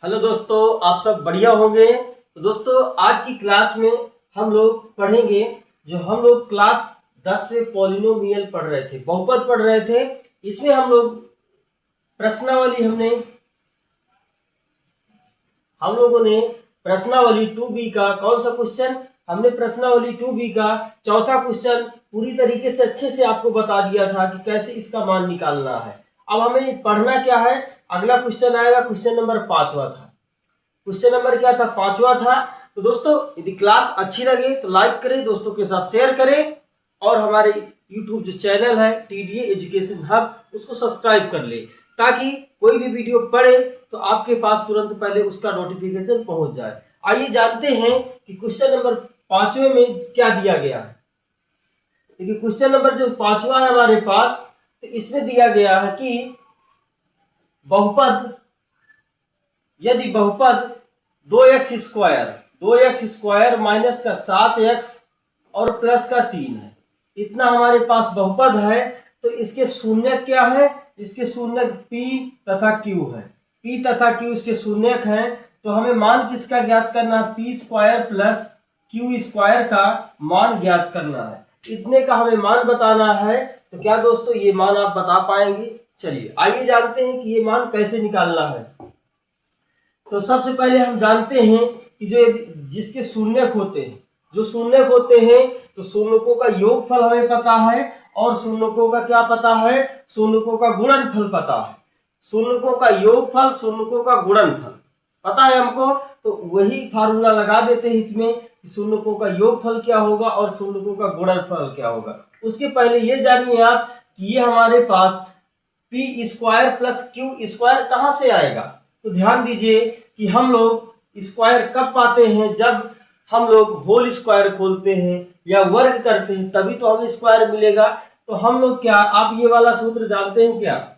Hello दोस्तों, आप सब बढ़िया होंगे। तो दोस्तों, आज की क्लास में हम लोग पढ़ेंगे जो हम लोग क्लास 10 में पॉलिनोमियल पढ़ रहे थे, बहुपद पढ़ रहे थे। इसमें हम लोग प्रश्नावली हम लोगों ने प्रश्नावली 2B का कौन सा क्वेश्चन, हमने प्रश्नावली 2B का चौथा क्वेश्चन पूरी तरीके से अच्छे से आपको बता दिया था कि कैसे इसका मान निकालना है। अब हमें पढ़ना क्या है, अगला क्वेश्चन आएगा, क्वेश्चन नंबर 5वां था। क्वेश्चन नंबर क्या था? 5वां था। तो दोस्तों, यदि क्लास अच्छी लगे तो लाइक करें, दोस्तों के साथ शेयर करें और हमारे यूट्यूब जो चैनल है TDA एजुकेशन हब, उसको सब्सक्राइब कर ले ताकि कोई भी वीडियो पढ़े तो आपके पास तुरंत पहले उसका नोटिफिकेशन पहुंच जाए। आइए जानते हैं कि क्वेश्चन नंबर 5वें में क्या दिया गया है। देखिए, क्वेश्चन नंबर जो 5वां है हमारे पास, तो इसमें दिया गया है कि यदि बहुपद 2x स्क्वायर माइनस का 7x और प्लस का 3 है, इतना हमारे पास बहुपद है। तो इसके शून्यक क्या है? इसके शून्यक p तथा q है। p तथा q इसके शून्यक हैं। तो हमें मान किसका ज्ञात करना है? p square plus q square का मान ज्ञात करना है। इतने का हमें मान बताना है। तो क्या दोस्तों ये मान आप बता पाएंगे? चलिए आइए जानते हैं कि ये मान कैसे निकालना है। तो सबसे पहले हम जानते हैं कि जिसके शून्यक होते हैं, जो शून्यक होते हैं, तो शून्यकों का योगफल हमें पता है और शून्यकों का क्या पता है? शून्यकों का गुणनफल पता है। शून्यकों का योगफल, शून्यकों का गुणनफल पता है हमको। तो वही फार्मूला लगा देते हैं इसमें, शून्यकों का योगफल क्या होगा और शून्यकों का गुणनफल क्या होगा। उसके पहले ये जानिए आप कि ये हमारे पास p square plus q square कहां से आएगा। तो ध्यान दीजिए कि हम लोग स्क्वायर कब पाते हैं? जब हम लोग होल स्क्वायर खोलते हैं या वर्ग करते हैं, तभी तो हमें स्क्वायर मिलेगा। तो हम लोग क्या, आप ये वाला सूत्र जानते हैं क्या?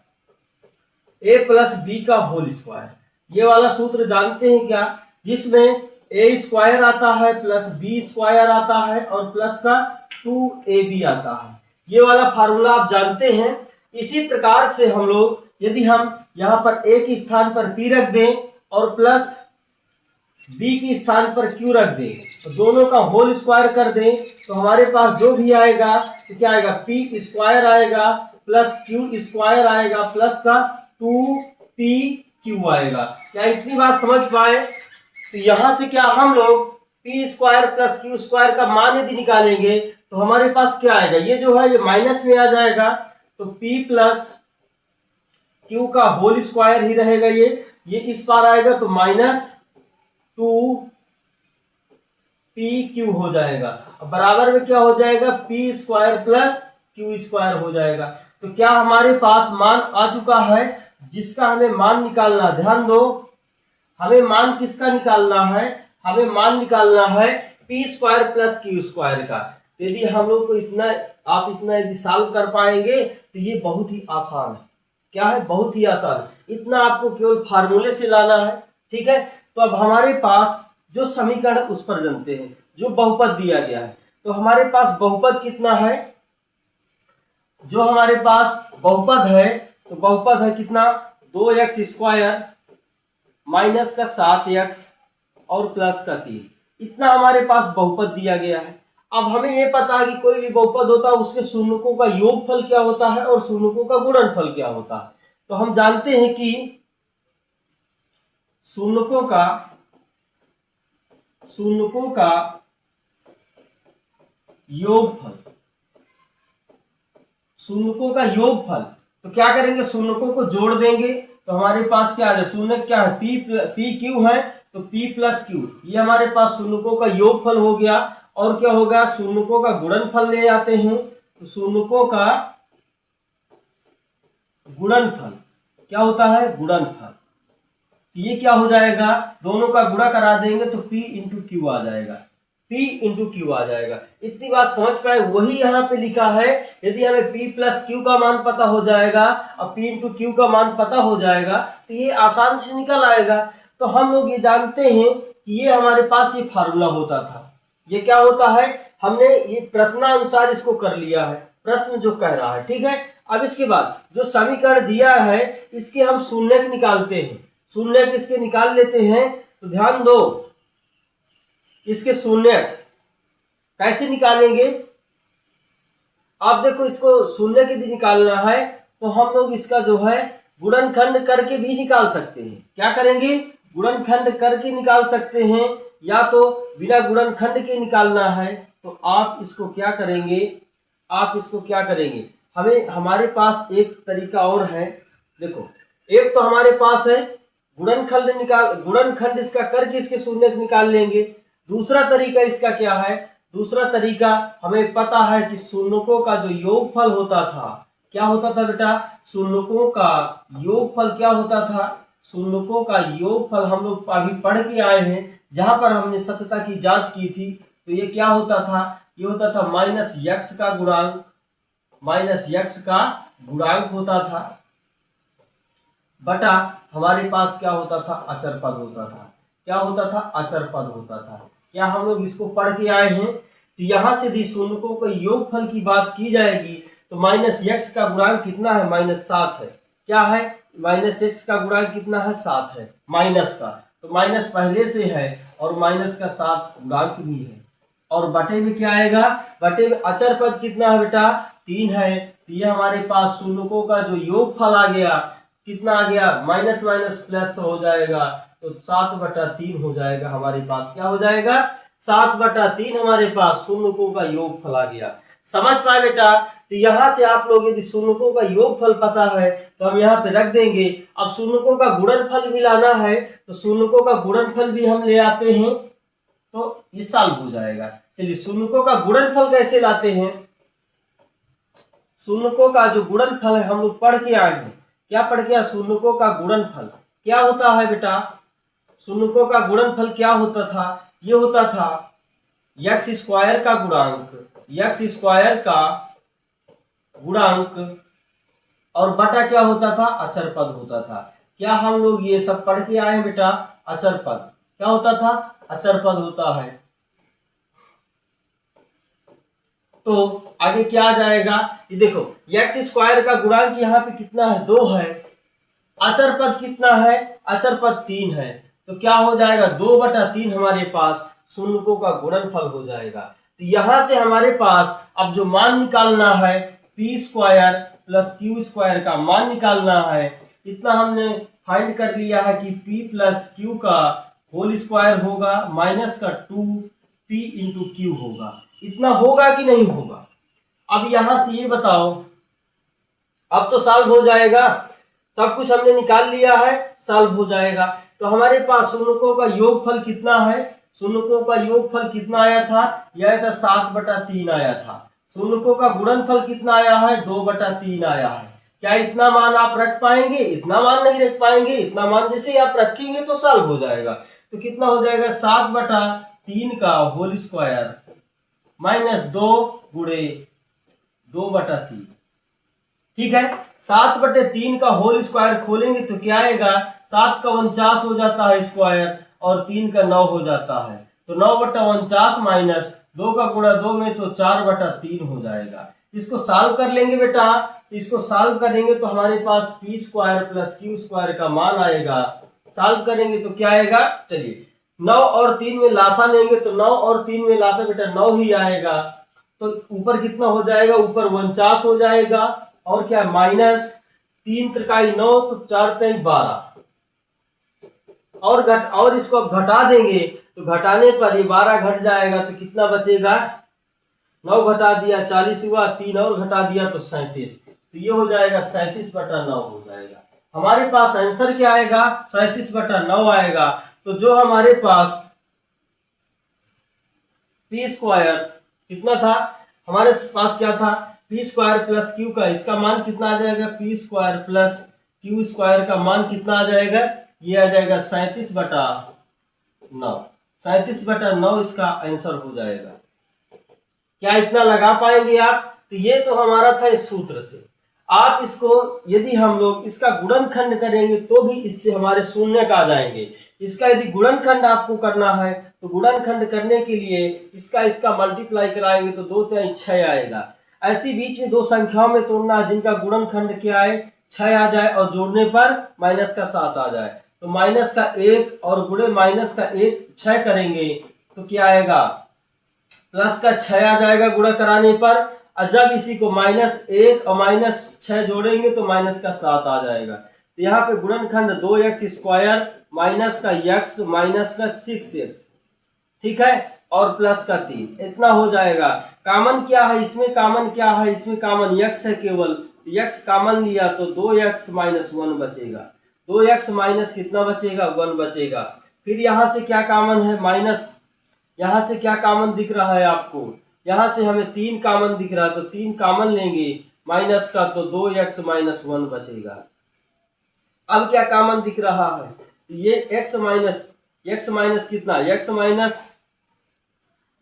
a प्लस बी का होल स्क्वायर, ये वाला सूत्र जानते हैं क्या? जिसमें a स्क्वायर आता है प्लस बी स्क्वायर आता है और प्लस का 2ab आता है। ये वाला फार्मूला आप जानते हैं। इसी प्रकार से हम लोग, यदि हम यहाँ पर a के स्थान पर p रख दें और प्लस b के स्थान पर q रख दें, तो दोनों का होल स्क्वायर कर दें, तो हमारे पास जो भी आएगा तो क्या आएगा? p स्क्वायर आएगा प्लस q स्क्वायर आएगा प्लस का 2pq आएगा। क्या इतनी बात समझ पाए? तो यहां से क्या हम लोग p square plus q square का मान यदि निकालेंगे तो हमारे पास क्या आएगा? ये जो है ये माइनस में आ जाएगा, तो p प्लस q का होल स्क्वायर ही रहेगा। ये इस पार आएगा तो माइनस 2pq हो जाएगा। अब बराबर में क्या हो जाएगा? p square plus q square हो जाएगा। तो क्या हमारे पास मान आ चुका है जिसका हमें मान निकालना। ध्यान दो, हमें मान किसका निकालना है? हमें मान निकालना है p square plus q square का। यदि हम लोग को आप इतना यदि सॉल्व कर पाएंगे तो ये बहुत ही आसान है। क्या है? बहुत ही आसान। इतना आपको केवल फार्मूले से लाना है, ठीक है। तो अब हमारे पास जो समीकरण उस पर जानते हैं, जो बहुपद दिया गया है। तो हमारे पास बहुपद कितना है? जो हमारे पास बहुपद है, तो बहुपद है कितना? 2x स्क्वायर माइनस का 7x और प्लस का 3, इतना हमारे पास बहुपद दिया गया है। अब हमें यह पता है कि कोई भी बहुपद होता है उसके शून्यकों का योगफल क्या होता है और शून्यकों का गुणनफल क्या होता है। तो हम जानते हैं कि शून्यकों का योगफल, तो क्या करेंगे? शून्यकों को जोड़ देंगे तो हमारे पास क्या आ जाए? शून्यक क्या है? p q है, तो p प्लस q, ये हमारे पास शून्यकों का योगफल हो गया। और क्या होगा? शून्यकों का गुणनफल ले जाते हैं, तो शून्यकों का गुणनफल क्या होता है? गुणनफल। ये क्या हो जाएगा? दोनों का गुणा करा देंगे तो p इंटू क्यू आ जाएगा, p इंटू क्यू आ जाएगा। इतनी बात समझ पाए? वही यहाँ पे लिखा है। यदि हमें p प्लस क्यू का मान पता हो जाएगा और p इंटू क्यू का मान पता हो जाएगा तो ये आसान से निकल आएगा। तो हम लोग ये जानते हैं कि ये हमारे पास ये फार्मूला होता था। ये क्या होता है? हमने ये प्रश्नानुसार इसको कर लिया है, प्रश्न जो कह रहा है, ठीक है। अब इसके बाद जो समीकरण दिया है इसके हम शून्यक निकालते हैं। शून्य किसके निकाल लेते हैं। तो ध्यान दो, इसके शून्य कैसे निकालेंगे। आप देखो, इसको शून्य के यदि निकालना है तो हम लोग इसका जो है गुणनखंड करके भी निकाल सकते हैं। क्या करेंगे, गुणनखंड करके निकाल सकते हैं, या तो बिना गुणनखंड के निकालना है तो आप इसको क्या करेंगे, हमें हमारे पास एक तरीका और है। देखो, एक तो हमारे पास है गुणनखंड इसका करके इसके शून्य निकाल लेंगे। दूसरा तरीका इसका क्या है, दूसरा तरीका हमें पता है कि शून्यकों का जो योगफल होता था, क्या होता था बेटा, शून्यकों का योगफल क्या होता था, शून्यकों का योगफल हम लोग अभी पढ़ के आए हैं, जहां पर हमने सत्यता की जांच की थी। तो ये क्या होता था, ये होता था माइनस यक्स का गुणांक होता था, बटा हमारे पास क्या होता था, अचर पद होता था। क्या होता था, अचर पद होता था। क्या हम लोग इसको पढ़ के आए हैं। तो यहां से यदि शून्यकों के योगफल की बात की जाएगी तो माइनस यक्स का गुणांक कितना है, -7 है। क्या है, माइनस एक्स का गुणांक कितना है, 7 है, माइनस का। तो माइनस पहले से है और माइनस का 7 गुणांक भी है। और बटे में क्या आएगा, बटे में अचर पद कितना है बेटा, 3 है। तो ये हमारे पास शून्यकों का जो योगफल आ गया, कितना आ गया, माइनस माइनस प्लस हो जाएगा, तो 7/3 हो जाएगा हमारे पास। क्या हो जाएगा, 7/3 हमारे पास शून्यकों का योगफल आ गया। समझ पाए बेटा। तो यहाँ से आप लोग यदि शून्यकों का योगफल पता है तो हम यहाँ पे रख देंगे। अब शून्यकों का गुणनफल भी लाना है तो शून्यकों का गुणनफल भी हम ले आते हैं, तो ये सॉल्व हो जाएगा। चलिए, शून्यकों का गुणनफल कैसे लाते हैं। शून्यकों का जो गुणनफल है हम लोग पढ़ के आए हैं। क्या पढ़ के आए, शून्यकों का गुणनफल क्या होता है बेटा, शून्यकों का गुणनफल क्या होता था, ये होता था एक्स स्क्वायर का गुणांक और बटा क्या होता था, अचर पद होता था। क्या हम लोग ये सब पढ़ के आए बेटा, अचर पद क्या होता था, अचर पद होता है। तो आगे क्या आ जाएगा, ये देखो, एक्स स्क्वायर का गुणांक यहाँ पे कितना है, 2 है। अचर पद कितना है, अचर पद 3 है। तो क्या हो जाएगा, 2/3 हमारे पास शून्यकों का गुणनफल हो जाएगा। तो यहां से हमारे पास अब जो मान निकालना है, P square plus Q square का मान निकालना है। इतना हमने फाइंड कर लिया है कि p प्लस क्यू का होल स्क्वायर होगा माइनस का 2p इंटू क्यू होगा। इतना होगा कि नहीं होगा। अब यहां से ये बताओ, अब तो सॉल्व हो जाएगा, सब कुछ हमने निकाल लिया है, सॉल्व हो जाएगा। तो हमारे पास शून्यकों का योगफल कितना है, शून्यकों का योगफल कितना आया था, यह आया था 7/3 आया था। शून्यकों का गुणनफल कितना आया है, 2/3 आया है। क्या इतना मान आप रख पाएंगे, इतना मान नहीं रख पाएंगे। इतना मान जैसे आप रखेंगे तो सॉल्व हो जाएगा। तो कितना हो जाएगा, 7/3 का होल स्क्वायर माइनस 2 गुणे 2/3। ठीक है, 7/3 का होल स्क्वायर खोलेंगे तो क्या आएगा, 7 का 49 हो जाता है स्क्वायर और 3 का 9 हो जाता है। तो 9/49 माइनस 2 का गुणा 2 में तो 4/3 हो जाएगा। इसको सॉल्व कर लेंगे बेटा। इसको सॉल्व करेंगे तो हमारे पास P square plus Q square का मान आएगा। सॉल्व करेंगे तो क्या आएगा, चलिए 9 और 3 में लासा लेंगे तो 9 और 3 में लासा बेटा 9 ही आएगा। तो ऊपर कितना हो जाएगा, ऊपर 49 हो जाएगा और क्या माइनस 3 त्रिकाई 9 तो 4 3 12 और इसको अब घटा देंगे तो घटाने पर ये 12 घट जाएगा तो कितना बचेगा, 9 घटा दिया 40 हुआ, 3 और घटा दिया तो 37। तो ये हो जाएगा 37/9 हो जाएगा। हमारे पास आंसर क्या आएगा, 37/9 आएगा। तो जो हमारे पास पी स्क्वायर कितना था, हमारे पास क्या था, पी स्क्वायर प्लस क्यू का इसका मान कितना आ जाएगा, P square plus Q square का मान कितना आ जाएगा, ये आ जाएगा 37/9। 37/9 इसका आंसर हो जाएगा। क्या इतना लगा पाएंगे आप। तो ये तो हमारा था इस सूत्र से। आप इसको यदि हम लोग इसका गुणनखंड करेंगे तो भी इससे हमारे शून्य का आ जाएंगे। इसका यदि गुणनखंड आपको करना है तो गुणनखंड करने के लिए इसका मल्टीप्लाई कराएंगे तो 2 3 6 आएगा। ऐसी बीच में दो संख्याओं में तोड़ना है जिनका गुणनखंड क्या आए, 6 आ जाए और जोड़ने पर माइनस का 7 आ जाए। तो माइनस का 1 और गुणे माइनस का 1 6 करेंगे तो क्या आएगा, प्लस का 6 आ जाएगा गुणा कराने पर। और जब इसी को -1 और -6 जोड़ेंगे तो माइनस का 7 आ जाएगा। तो यहाँ पे गुणनखंड 2x² माइनस का x माइनस का 6x, ठीक है, और प्लस का 3, इतना हो जाएगा। कॉमन क्या है इसमें, कॉमन क्या है इसमें, कॉमन x है केवल, x कॉमन लिया तो 2x - 1 बचेगा, 2x माइनस कितना बचेगा, 1 बचेगा। फिर यहाँ से क्या कॉमन है, माइनस, यहाँ से क्या कॉमन दिख रहा है आपको, यहाँ से हमें 3 कॉमन दिख रहा है, तो 3 कॉमन लेंगे माइनस का, तो 2x - 1 बचेगा। अब क्या कॉमन दिख रहा है, ये x माइनस कितना, x minus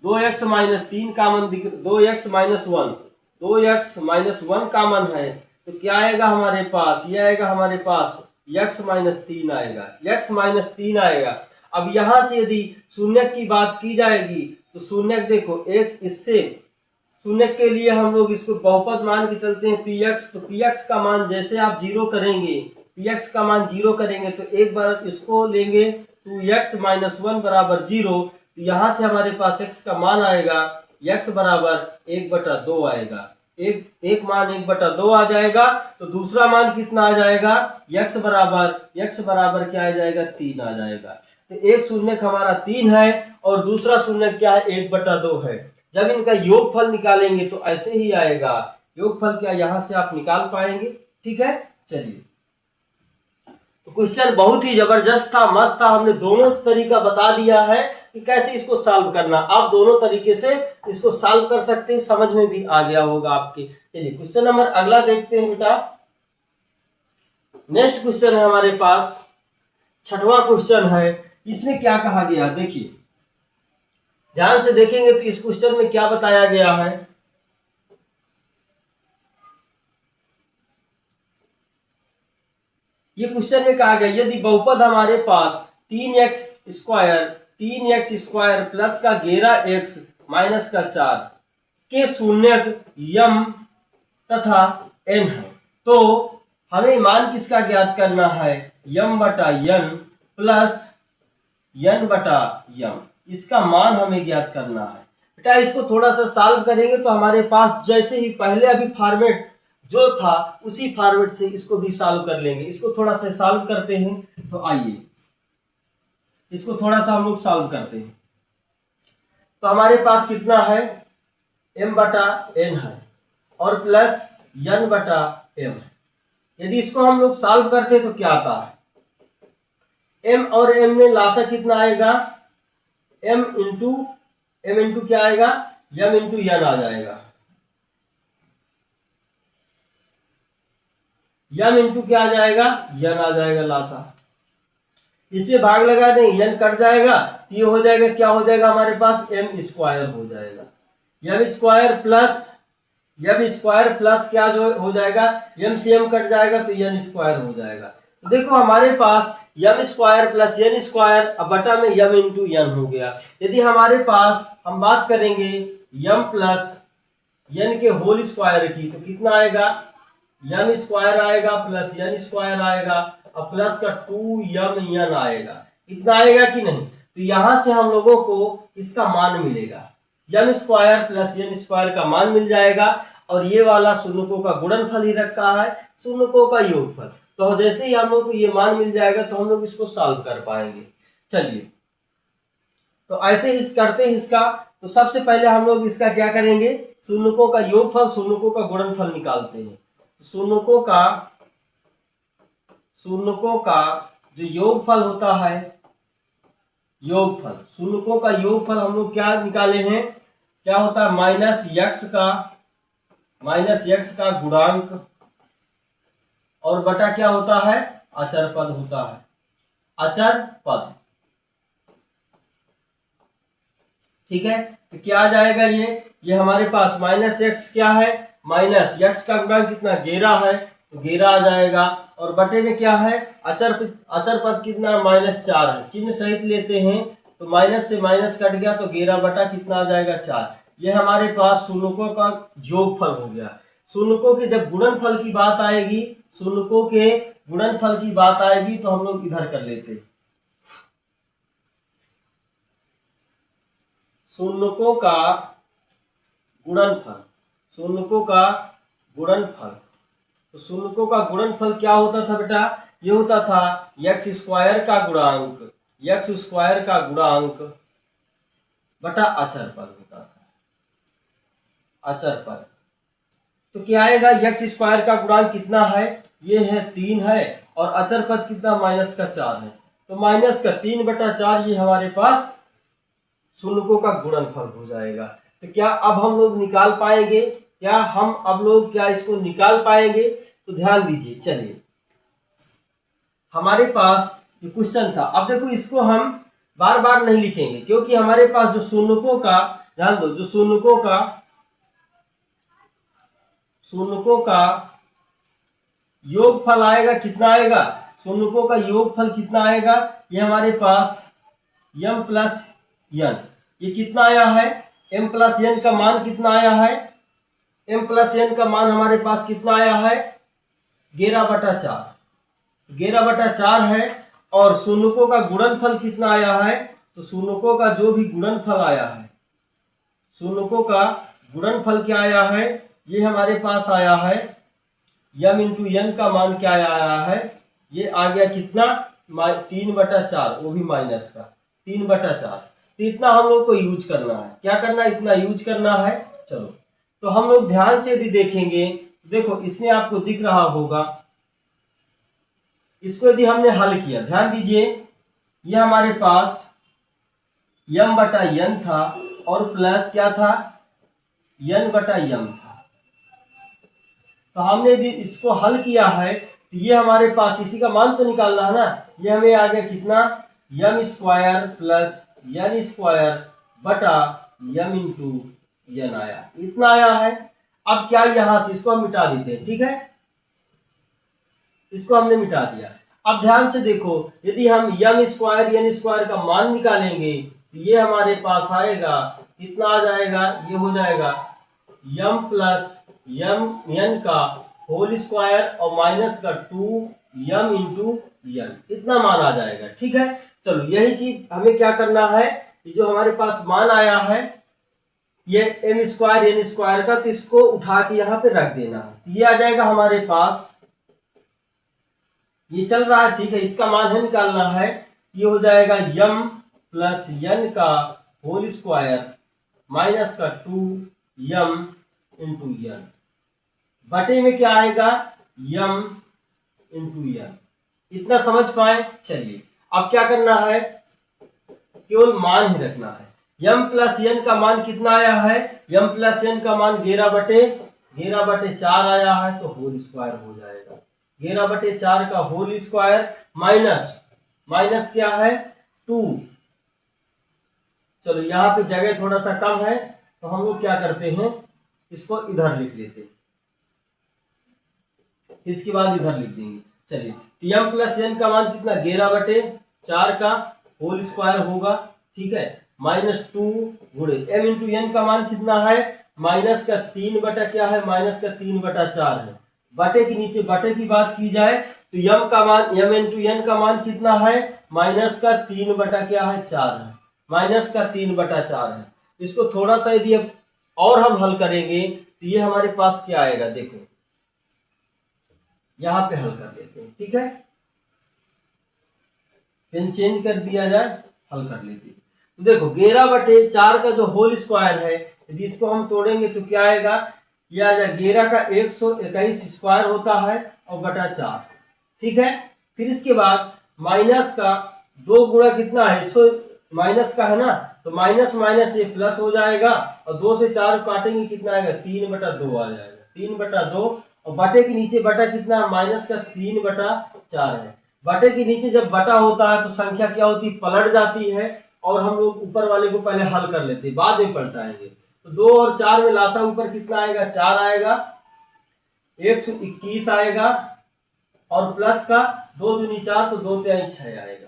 2x minus 3 common दिख, 2x minus 1, 2x minus 1 common है, तो क्या आएगा हमारे पास, ये आएगा हमारे पास x माइनस 3 आएगा, x माइनस 3 आएगा। अब यहाँ से यदि शून्य की बात की जाएगी तो शून्य देखो, एक इससे शून्य के लिए हम लोग इसको बहुपद मान के चलते हैं px, तो px का मान जैसे आप 0 करेंगे, px का मान 0 करेंगे तो एक बार इसको लेंगे 2x - 1 बराबर 0, तो यहाँ से हमारे पास x का मान आएगा, x बराबर 1/2 आएगा, एक मान 1/2 आ जाएगा। तो दूसरा मान कितना आ जाएगा, x बराबर क्या आ जाएगा, 3 आ जाएगा। तो एक शून्य हमारा 3 है और दूसरा शून्य क्या है, 1/2 है। जब इनका योगफल निकालेंगे तो ऐसे ही आएगा, योगफल क्या यहाँ से आप निकाल पाएंगे, ठीक है। चलिए, तो क्वेश्चन बहुत ही जबरदस्त था, मस्त था, हमने दोनों तरीका बता दिया है कि कैसे इसको सॉल्व करना। आप दोनों तरीके से इसको सॉल्व कर सकते हैं, समझ में भी आ गया होगा आपके। चलिए क्वेश्चन नंबर अगला देखते हैं बेटा। नेक्स्ट क्वेश्चन है हमारे पास, 6वां क्वेश्चन है। इसमें क्या कहा गया, देखिए ध्यान से देखेंगे तो इस क्वेश्चन में क्या बताया गया है। ये क्वेश्चन में कहा गया यदि बहुपद हमारे पास 3x² प्लस का 11x माइनस का 4 के शून्यक m तथा n है, तो हमें मान किसका ज्ञात करना है, m/n प्लस n/m, इसका मान हमें ज्ञात करना है। बेटा इसको थोड़ा सा सॉल्व करेंगे तो हमारे पास जैसे ही पहले अभी फॉर्मेट जो था उसी फॉर्मेट से इसको भी सॉल्व कर लेंगे। इसको थोड़ा सा सॉल्व करते हैं, तो आइए इसको थोड़ा सा हम लोग सॉल्व करते हैं। तो हमारे पास कितना है, m/n है और प्लस n/m है। यदि इसको हम लोग सॉल्व करते हैं तो क्या आता है, m और m में लासा कितना आएगा, m इंटू क्या आएगा, m इंटू n आ जाएगा, m इंटू क्या आ जाएगा, n आ जाएगा लासा। इसमें भाग लगा दें, n कट जाएगा, ये हो जाएगा, क्या हो जाएगा हमारे पास, m² हो जाएगा, m² प्लस क्या जो हो जाएगा, m से m कट जाएगा तो n² हो जाएगा। तो देखो हमारे पास m² प्लस n² अब बटा में m इंटू n हो गया। यदि हमारे पास हम बात करेंगे m प्लस n के होल स्क्वायर की तो कितना आएगा, m² आएगा प्लस n² आएगा और प्लस का 2mn आएगा, इतना आएगा कि नहीं। तो यहां से हम लोगों को इसका मान मिलेगा, m² प्लस n² का मान मिल जाएगा और ये वाला शून्यकों का गुणनफल ही रखा है, शून्यकों का योगफल। तो जैसे ही हम लोग को ये मान मिल जाएगा तो हम लोग इसको सॉल्व कर पाएंगे। चलिए तो ऐसे ही करते हैं इसका। तो सबसे पहले हम लोग इसका क्या करेंगे, शून्यकों का योगफल शून्यकों का गुणनफल निकालते हैं। तो शून्यकों का जो योगफल होता है, योगफल शून्यकों का योगफल हम लोग क्या निकाले हैं, क्या होता है, माइनस x का गुणांक और बटा क्या होता है, अचर पद होता है, अचर पद, ठीक है। तो क्या आ जाएगा, ये हमारे पास माइनस x क्या है, माइनस x का गुणांक कितना 11 है तो 11 आ जाएगा और बटे में क्या है, अचर पद कितना -4 है, चिन्ह सहित लेते हैं तो माइनस से माइनस कट गया तो 11 बटा कितना आ जाएगा 4। ये हमारे पास शून्यकों का योगफल हो गया। शून्यकों के जब गुणनफल की बात आएगी, शून्यकों के गुणनफल की बात आएगी तो हम लोग इधर कर लेते हैं। शून्यकों का गुणनफल, शून्यकों का गुणनफल। तो शून्यकों का गुणनफल क्या होता था बेटा? ये होता था एक्स स्क्वायर का गुणांक, एक्स स्क्वायर का गुणांक बटा अचर पद होता था, अचर पद। तो क्या आएगा? एक्स स्क्वायर का गुणांक कितना है? ये है 3 है, और अचर पद कितना? माइनस का 4 है। तो माइनस का 3/4 ये हमारे पास शून्यकों का गुणनफल हो जाएगा। तो क्या अब हम लोग निकाल पाएंगे? क्या हम अब लोग क्या इसको निकाल पाएंगे? तो ध्यान दीजिए, चलिए हमारे पास जो क्वेश्चन था, अब देखो इसको हम बार बार नहीं लिखेंगे क्योंकि हमारे पास जो शून्यकों का, ध्यान दो, जो शून्यकों का योगफल आएगा, कितना आएगा? शून्यकों का योगफल कितना आएगा? ये हमारे पास m प्लस n, ये कितना आया है? m प्लस n का मान कितना आया है? m प्लस n का मान हमारे पास कितना आया है? 11/4, 11/4 है। और शून्यकों का गुणनफल कितना आया है? तो शून्यकों का जो भी गुणनफल आया है, शून्यकों का गुणनफल क्या आया है? ये हमारे पास आया है m इंटू n का मान क्या आया है? ये आ गया कितना? 3/4, वो भी माइनस का 3/4। तो इतना हम लोग को यूज करना है। क्या करना है? इतना यूज करना है। चलो, तो हम लोग ध्यान से यदि देखेंगे, देखो इसमें आपको दिख रहा होगा, इसको यदि हमने हल किया, ध्यान दीजिए, ये हमारे पास m/n था और प्लस क्या था? n/m था। तो हमने यदि इसको हल किया है तो ये हमारे पास इसी का मान तो निकालना है ना। ये हमें आ गया कितना? m square plus n square बटा m इंटू n आया, इतना आया है। अब क्या, यहां से इसको हम मिटा देते हैं, ठीक है, इसको हमने मिटा दिया। अब ध्यान से देखो, यदि हम m स्क्वायर n स्क्वायर का मान निकालेंगे तो ये हमारे पास आएगा, कितना आ जाएगा? ये हो जाएगा m प्लस n का होल स्क्वायर और माइनस का 2m इंटू n, इतना मान आ जाएगा, ठीक है। चलो, यही चीज हमें क्या करना है, ये जो हमारे पास मान आया है ये m स्क्वायर n स्क्वायर का, तो इसको उठा के यहाँ पे रख देना है। ये आ जाएगा हमारे पास, ये चल रहा है, ठीक है, इसका मान है निकालना है। ये हो जाएगा m प्लस n का होल स्क्वायर माइनस का 2m इंटू n, बटे में क्या आएगा? m into n। इतना समझ पाए? चलिए अब क्या करना है, केवल मान ही रखना है। m प्लस n का मान कितना आया है? m प्लस n का मान 11/4 आया है, तो होल स्क्वायर हो जाएगा 11/4 का होल स्क्वायर माइनस क्या है? 2। चलो, यहाँ पे जगह थोड़ा सा कम है तो हम लोग क्या करते हैं, इसको इधर लिख लेते हैं, इसके बाद इधर लिख देंगे। चलिए, m प्लस n का मान कितना? 11/4 का होल स्क्वायर होगा, ठीक है, माइनस 2 गुणे m इंटू n का मान कितना है? माइनस का 3 बटा क्या है? माइनस का 3/4 है। बटे के नीचे बटे की बात की जाए तो m इंटू n का मान कितना है? माइनस का 3 बटा क्या है? 4 है, माइनस का 3/4 है। इसको थोड़ा सा यदि और हम हल करेंगे तो ये हमारे पास क्या आएगा? देखो यहां पे हल कर लेते हैं, ठीक है, पेन चेंज कर दिया जाए, हल कर लेते हैं। तो देखो 11/4 का जो होल स्क्वायर है, यदि इसको हम तोड़ेंगे तो क्या आएगा? ये आ जाए 11 का 121 स्क्वायर होता है और बटा 4, ठीक है। फिर इसके बाद माइनस का 2 गुणा कितना है? 100 माइनस का है ना, तो माइनस माइनस ये प्लस हो जाएगा और 2 से 4 काटेंगे, कितना आएगा? 3/2 आ जाएगा, 3/2। और बटे के नीचे बटा कितना? माइनस का 3/4 है। बटे के नीचे जब बटा होता है तो संख्या क्या होती है? पलट जाती है, और हम लोग ऊपर वाले को पहले हल कर लेते हैं, बाद में पलटाएंगे। तो 2 और 4 में लासा ऊपर कितना आएगा? 4 आएगा, 121 आएगा, और प्लस का 2 दूनी 4 तो 2 तिहाई 6 आएगा।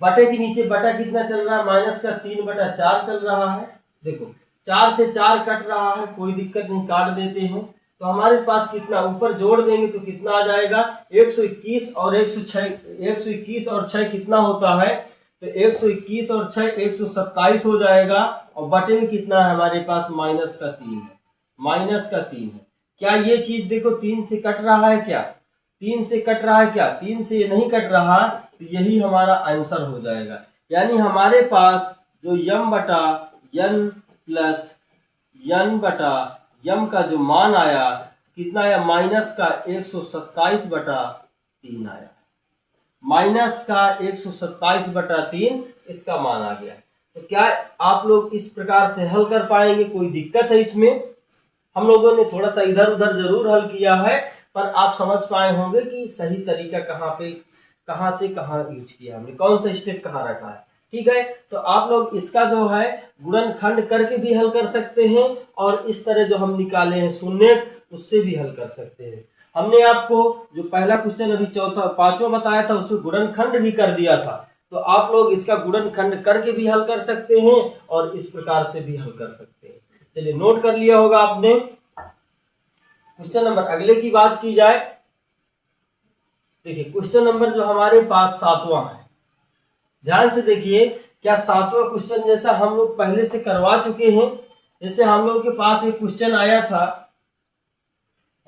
बटे के नीचे बटा कितना चल रहा है? माइनस का 3/4 चल रहा है। देखो 4 से 4 कट रहा है, कोई दिक्कत नहीं, काट देते हैं। तो हमारे पास कितना ऊपर जोड़ देंगे तो कितना आ जाएगा 121 और 106, 121 और 6 कितना होता है, तो 121 और 6 127 हो जाएगा, और बटे में कितना है हमारे पास माइनस का 3 है, माइनस का 3 है। क्या ये चीज देखो 3 से कट रहा है, क्या 3 से कट रहा है, क्या 3 से नहीं कट रहा, तो यही हमारा आंसर हो जाएगा। यानी हमारे पास जो यम बटा यन प्लस यन बटा यम का जो मान आया कितना आया, माइनस का 127 बटा 3 आया, माइनस का 127 बटा 3 इसका मान आ गया। तो क्या आप लोग इस प्रकार से हल कर पाएंगे, कोई दिक्कत है इसमें? हम लोगों ने थोड़ा सा इधर उधर जरूर हल किया है, पर आप समझ पाए होंगे कि सही तरीका कहाँ पे, कहाँ से कहाँ यूज किया हमने, कौन सा स्टेप कहाँ रखा है। ठीक है, तो आप लोग इसका जो है गुणनखंड करके भी हल कर सकते हैं, और इस तरह जो हम निकाले हैं शून्य उससे भी हल कर सकते हैं। हमने आपको जो पहला क्वेश्चन अभी चौथा पांचवा बताया था उसमें गुणनखंड भी कर दिया था, तो आप लोग इसका गुणनखंड करके भी हल कर सकते हैं और इस प्रकार से भी हल कर सकते हैं। चलिए, नोट कर लिया होगा आपने। क्वेश्चन नंबर अगले की बात की जाए, देखिए क्वेश्चन नंबर जो हमारे पास 7वां है, ध्यान से देखिए। क्या 7वां क्वेश्चन जैसा हम लोग पहले से करवा चुके हैं? जैसे हम लोगों के पास एक क्वेश्चन आया था,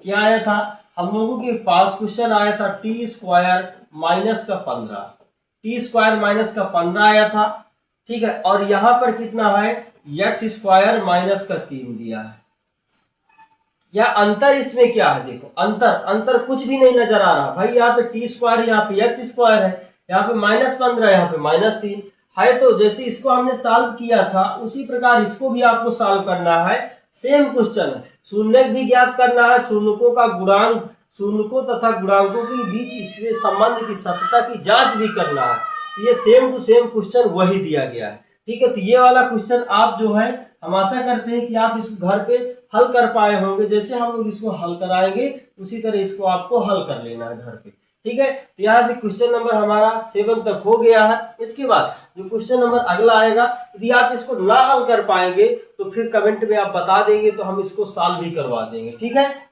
क्या आया था, हम लोगों के पास क्वेश्चन आया था टी स्क्वायर माइनस का 15, टी स्क्वायर माइनस का 15 आया था। ठीक है, और यहां पर कितना है, एक्स स्क्वायर माइनस का 3 दिया है। या अंतर इसमें क्या है, देखो अंतर कुछ भी नहीं नजर आ रहा भाई। यहाँ पे टी स्क्वायर, यहाँ पे एक्स स्क्वायर है, यहाँ पे -15, यहाँ पे -3 है। तो जैसे इसको हमने सॉल्व किया था उसी प्रकार इसको भी आपको सॉल्व करना है। सेम क्वेश्चन है, शून्य भी ज्ञात करना है, शून्यकों का गुणांक, शून्यकों तथा गुणांकों के बीच इसमें संबंध की सत्यता की जांच भी करना है। तो ये सेम टू सेम क्वेश्चन वही दिया गया है। ठीक है, तो ये वाला क्वेश्चन आप जो है हम आशा करते हैं कि आप इसको घर पे हल कर पाए होंगे। जैसे हम लोग इसको हल कराएंगे उसी तरह इसको आपको हल कर लेना है घर पे। ठीक है, तो यहाँ से क्वेश्चन नंबर हमारा 7 तक हो गया है। इसके बाद जो क्वेश्चन नंबर अगला आएगा, यदि आप इसको ना हल कर पाएंगे तो फिर कमेंट में आप बता देंगे, तो हम इसको सॉल्व भी करवा देंगे। ठीक है।